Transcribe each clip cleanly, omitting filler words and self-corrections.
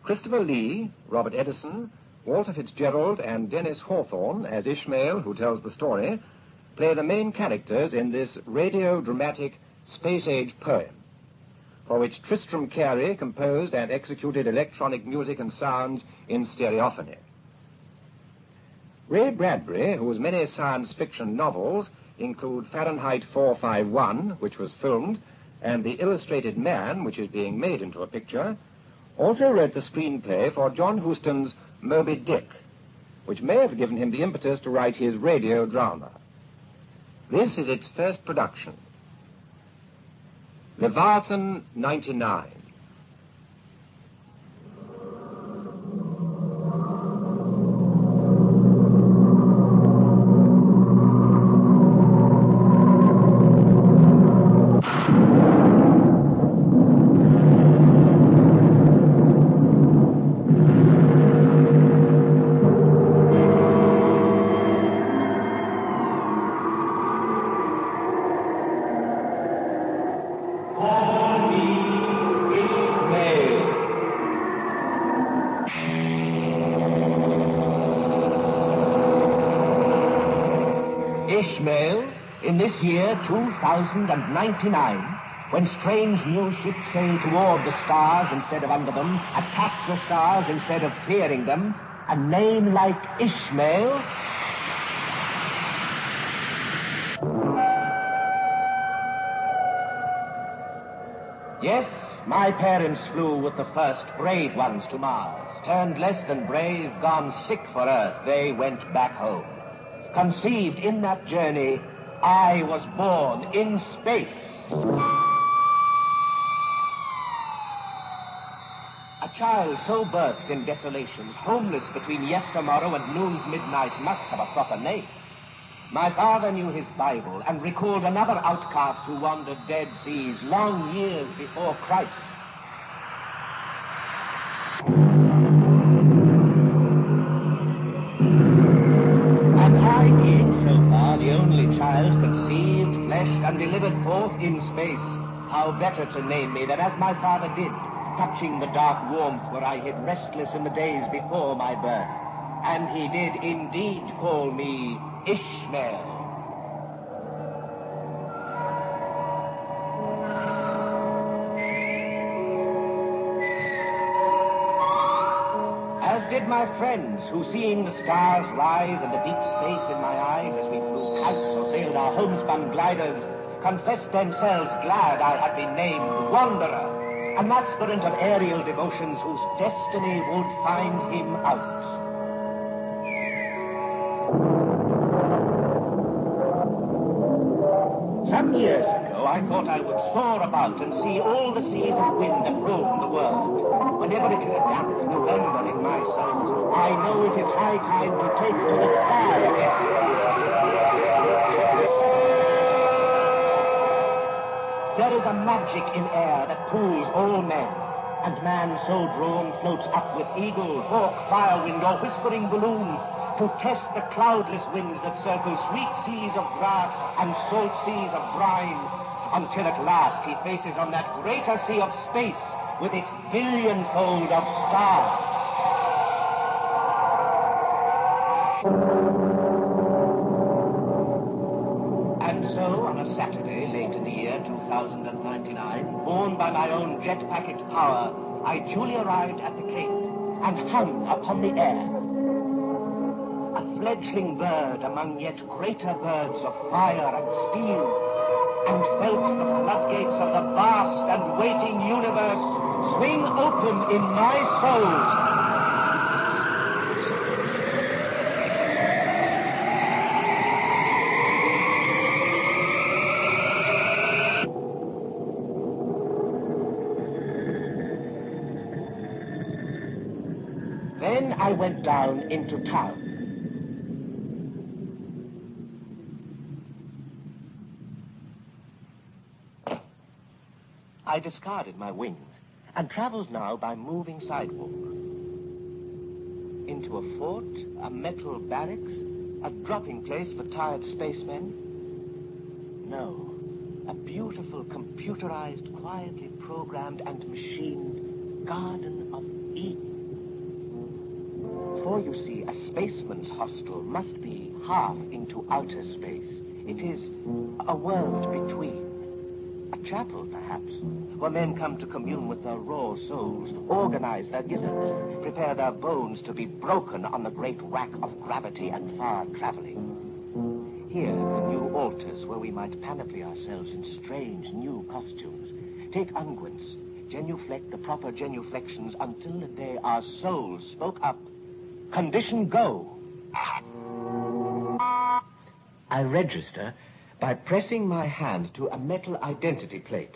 Christopher Lee, Robert Edison, Walter Fitzgerald, and Dennis Hawthorne, as Ishmael, who tells the story, play the main characters in this radio-dramatic space-age poem, for which Tristram Cary composed and executed electronic music and sounds in stereophony. Ray Bradbury, whose many science fiction novels include Fahrenheit 451, which was filmed, and The Illustrated Man, which is being made into a picture, also wrote the screenplay for John Huston's Moby Dick, which may have given him the impetus to write his radio drama. This is its first production. Leviathan 99. Ishmael, in this year 2099, when strange new ships sail toward the stars instead of under them, attack the stars instead of fearing them, a name like Ishmael Yes, my parents flew with the first brave ones to Mars. Turned less than brave, gone sick for Earth, they went back home. Conceived in that journey, I was born in space. A child so birthed in desolations, homeless between yestermorrow and noon's midnight, must have a proper name. My father knew his Bible and recalled another outcast who wandered dead seas long years before Christ. And I, being so far the only child conceived, fleshed, and delivered forth in space, how better to name me than as my father did, touching the dark warmth where I hid restless in the days before my birth. And he did indeed call me Ishmael. As did my friends, who seeing the stars rise and the deep space in my eyes as we flew kites or sailed our homespun gliders, confessed themselves glad I had been named Wanderer, an aspirant of aerial devotions whose destiny would find him out. Some years ago, I thought I would soar about and see all the seas of wind that roam the world. Whenever it is a damp November in my soul, I know it is high time to take to the sky again. There is a magic in air that pulls all men, and man so drawn floats up with eagle, hawk, firewind, or whispering balloon, to test the cloudless winds that circle sweet seas of grass and salt seas of brine, until at last he faces on that greater sea of space with its billionfold of stars. And so, on a Saturday late in the year 2099, borne by my own jet-packet power, I duly arrived at the Cape and hung upon the air. A fledgling bird among yet greater birds of fire and steel, and felt the floodgates of the vast and waiting universe swing open in my soul. Then I went down into town. I discarded my wings and traveled now by moving sidewalk. Into a fort, a metal barracks, a dropping place for tired spacemen. No, a beautiful, computerized, quietly programmed and machined Garden of Eden. For, you see, a spaceman's hostel must be half into outer space. It is a world between. A chapel, perhaps, where men come to commune with their raw souls, organize their gizzards, prepare their bones to be broken on the great rack of gravity and far traveling. Here, the new altars where we might panoply ourselves in strange new costumes, take unguents, genuflect the proper genuflections until the day our souls spoke up. Condition go. I register by pressing my hand to a metal identity plate,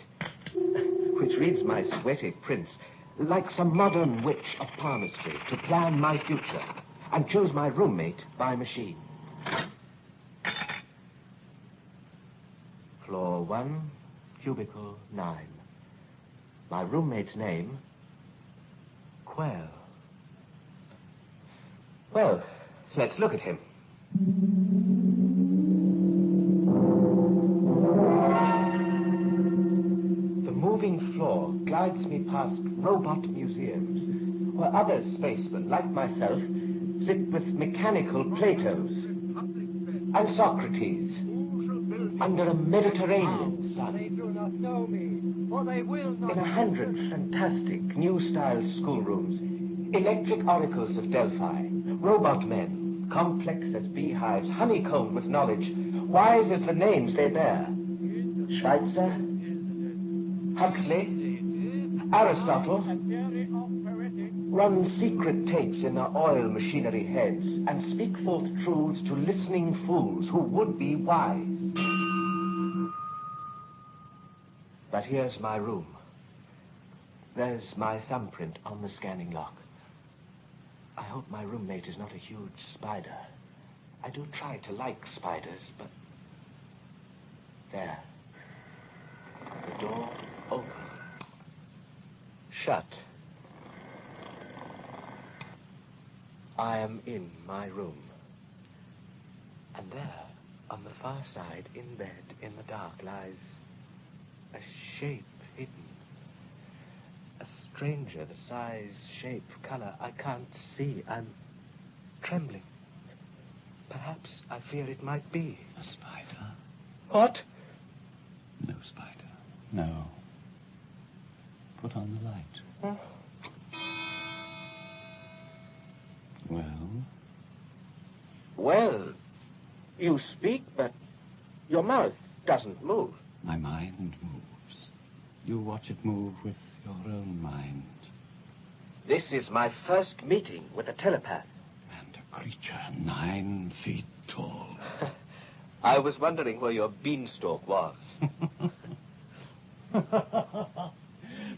which reads my sweaty prints like some modern witch of palmistry to plan my future and choose my roommate by machine. Floor 1, cubicle 9. My roommate's name, Quell. Well, let's look at him. The moving floor guides me past robot museums, where other spacemen, like myself, sit with mechanical Platos and Socrates under a Mediterranean sun. They do not know me, for they will not. In 100 fantastic new-style schoolrooms, electric oracles of Delphi, robot men, complex as beehives, honeycombed with knowledge, wise as the names they bear. Schweitzer, Huxley, Aristotle, run secret tapes in their oil machinery heads and speak forth truths to listening fools who would be wise. But here's my room. There's my thumbprint on the scanning lock. I hope my roommate is not a huge spider. I do try to like spiders, but... There. The door open. Shut. I am in my room. And there, on the far side, in bed, in the dark, lies a shape hidden. A stranger, the size, shape, color, I can't see. I'm trembling. Perhaps I fear it might be. A spider? What? No spider. No. Put on the light. Huh? Well? Well, you speak, but your mouth doesn't move. My mind moves. You watch it move with your own mind. This is my first meeting with a telepath. And a creature 9 feet tall. I was wondering where your beanstalk was.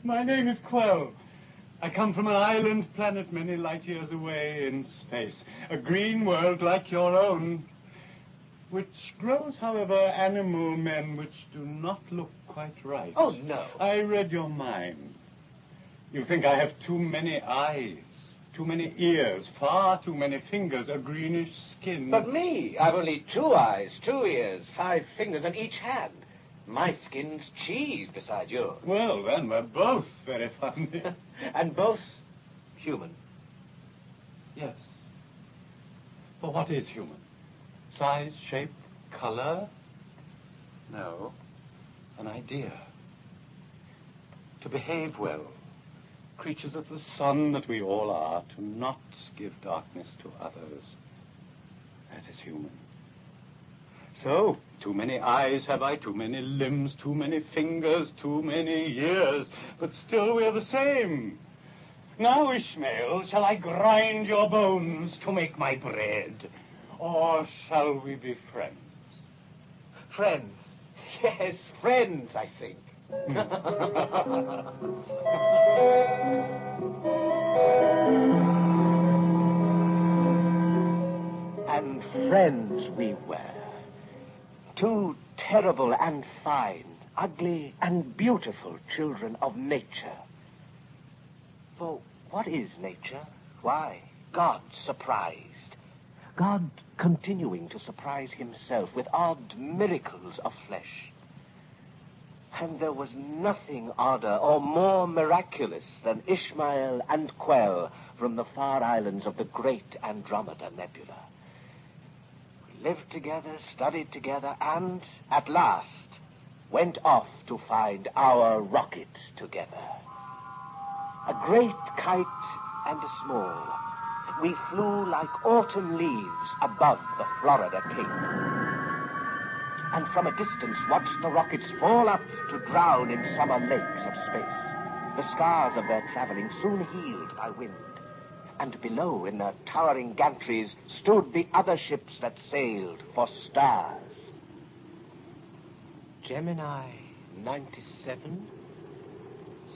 My name is Quell. I come from an island planet many light years away in space. A green world like your own, which grows, however, animal men which do not look quite right. Oh, no. I read your mind. You think I have too many eyes, too many ears, far too many fingers, a greenish skin. But me, I've only 2 eyes, 2 ears, 5 fingers on each hand. My skin's cheese beside yours. Well, then, we're both very funny. And both human. Yes. For what is human? Size, shape, color? No. An idea. To behave well. Creatures of the sun that we all are, to not give darkness to others. That is human. So, too many eyes have I, too many limbs, too many fingers, too many years, but still we're the same. Now, Ishmael, shall I grind your bones to make my bread? Or shall we be friends? Friends. Yes, friends, I think. And friends we were. 2 terrible and fine, ugly and beautiful children of nature. For what is nature? Why, God surprised. God continuing to surprise himself with odd miracles of flesh. And there was nothing odder or more miraculous than Ishmael and Quell from the far islands of the great Andromeda Nebula. We lived together, studied together, and, at last, went off to find our rocket together. A great kite and a small. We flew like autumn leaves above the Florida Cape. And from a distance watched the rockets fall up to drown in summer lakes of space. The scars of their traveling soon healed by wind. And below, in their towering gantries, stood the other ships that sailed for stars. Gemini 97,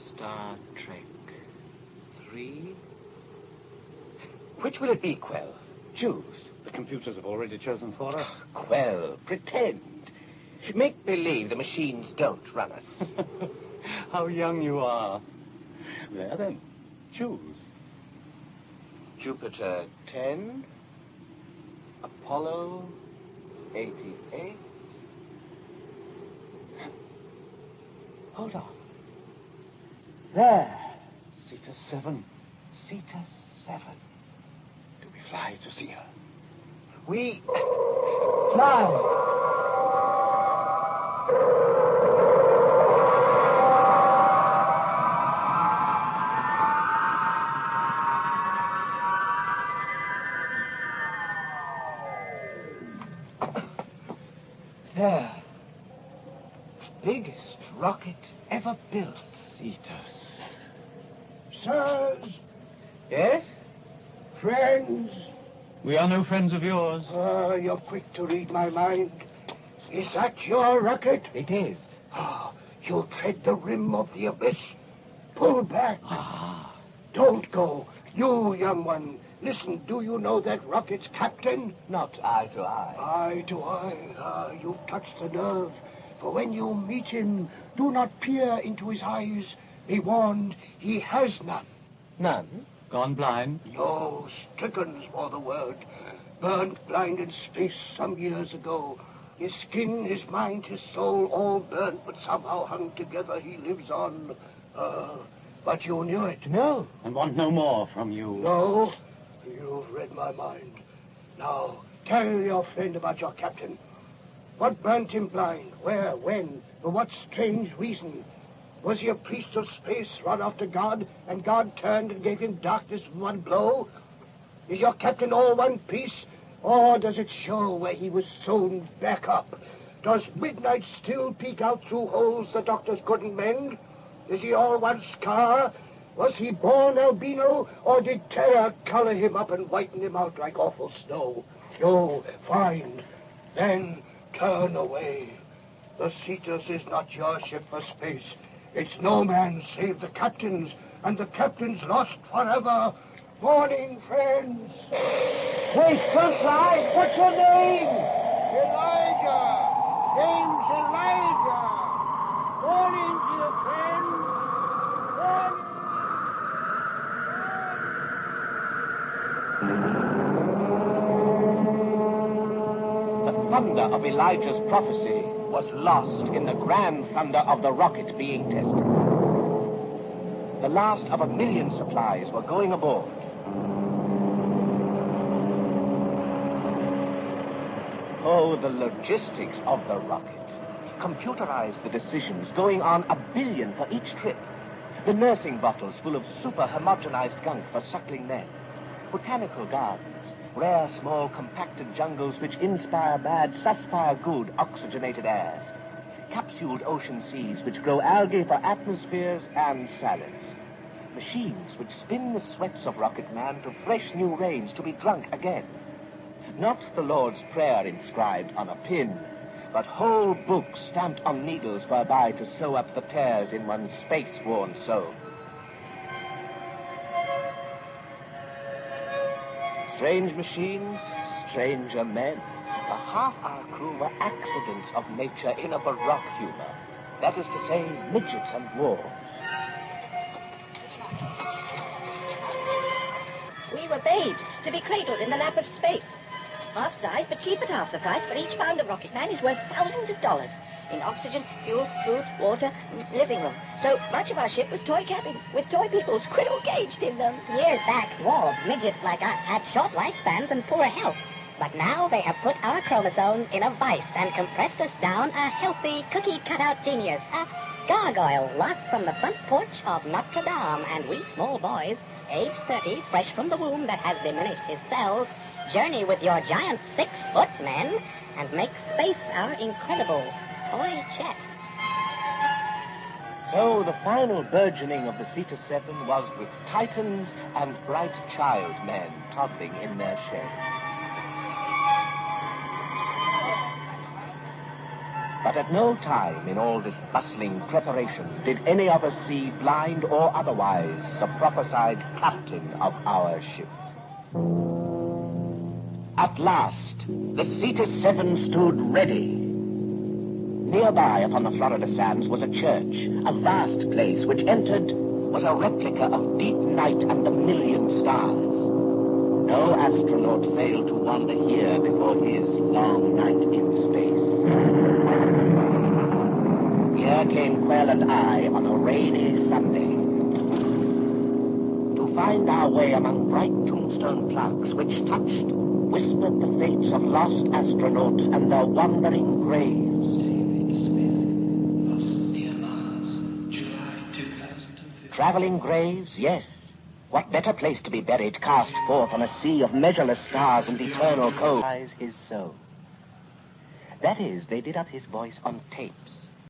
Star Trek 3. Which will it be, Quell? Choose. The computers have already chosen for us. Quell, pretend. Make believe the machines don't run us. How young you are. There then, choose. Jupiter 10, Apollo 88. Hold on. There. Cetus 7. Cetus 7. Do we fly to see her? We fly. There. Biggest rocket ever built. Cetus. Sirs, Yes? friends, We are no friends of yours. you're quick to read my mind. Is that your rocket? It is. You'll tread the rim of the abyss. Pull back. Ah. Don't go. You, young one, listen, do you know that rocket's captain? Not eye to eye. Eye to eye. You've touched the nerve. For when you meet him, do not peer into his eyes. Be warned, he has none. None? Gone blind? No, stricken's for the word. Burnt blind in space some years ago. His skin, his mind, his soul, all burnt, but somehow hung together. He lives on. But you knew it. No. And want no more from you. No, you've read my mind. Now, tell your friend about your captain. What burnt him blind? Where? When? For what strange reason? Was he a priest of space, run after God, and God turned and gave him darkness in one blow? Is your captain all one piece, or does it show where he was sewn back up? Does midnight still peek out through holes the doctors couldn't mend? Is he all one scar? Was he born albino, or did terror color him up and whiten him out like awful snow? Oh, fine. Then turn away. The Cetus is not your ship for space. It's no man save the captain's, and the captain's lost forever. Morning, friends. Wait, don't fly. What's your name? Elijah. Name's Elijah. Morning, dear friends. Morning. The thunder of Elijah's prophecy was lost in the grand thunder of the rocket being tested. The last of 1 million supplies were going aboard. Oh, the logistics of the rocket. Computerized the decisions, going on 1 billion for each trip. The nursing bottles full of super homogenized gunk for suckling men. Botanical gardens. Rare, small, compacted jungles which inspire bad, suspire good, oxygenated airs. Capsuled ocean seas which grow algae for atmospheres and salads. Machines which spin the sweats of rocket man to fresh new rains to be drunk again. Not the Lord's Prayer inscribed on a pin, but whole books stamped on needles whereby to sew up the tears in one's space-worn soul. Strange machines, stranger men. The half our crew were accidents of nature in a baroque humor. That is to say, midgets and dwarves. We were babes, to be cradled in the lap of space. Half size, but cheap at half the price, for each pound of rocket man is worth thousands of dollars. in oxygen, fuel, food, water, living room. So much of our ship was toy cabins, with toy people squirrel caged in them. Years back, dwarves, midgets like us, had short lifespans and poor health. But now they have put our chromosomes in a vice and compressed us down a healthy, cookie-cutout genius. A gargoyle lost from the front porch of Notre Dame, and we small boys, age 30, fresh from the womb that has diminished his cells, journey with your giant 6-foot men and make space our incredible toy chess. So the final burgeoning of the Zeta 7 was with titans and bright child men toddling in their shed. But at no time in all this bustling preparation did any of us see, blind or otherwise, the prophesied captain of our ship. At last, the Zeta 7 stood ready. Nearby upon the Florida sands was a church, a vast place which entered was a replica of deep night and the million stars. No astronaut failed to wander here before his long night in space. Here came Quell and I on a rainy Sunday to find our way among bright tombstone plaques which touched, whispered the fates of lost astronauts and their wandering graves. Traveling graves, yes. What better place to be buried, cast forth on a sea of measureless stars and eternal cold? His soul. That is, they did up his voice on tapes.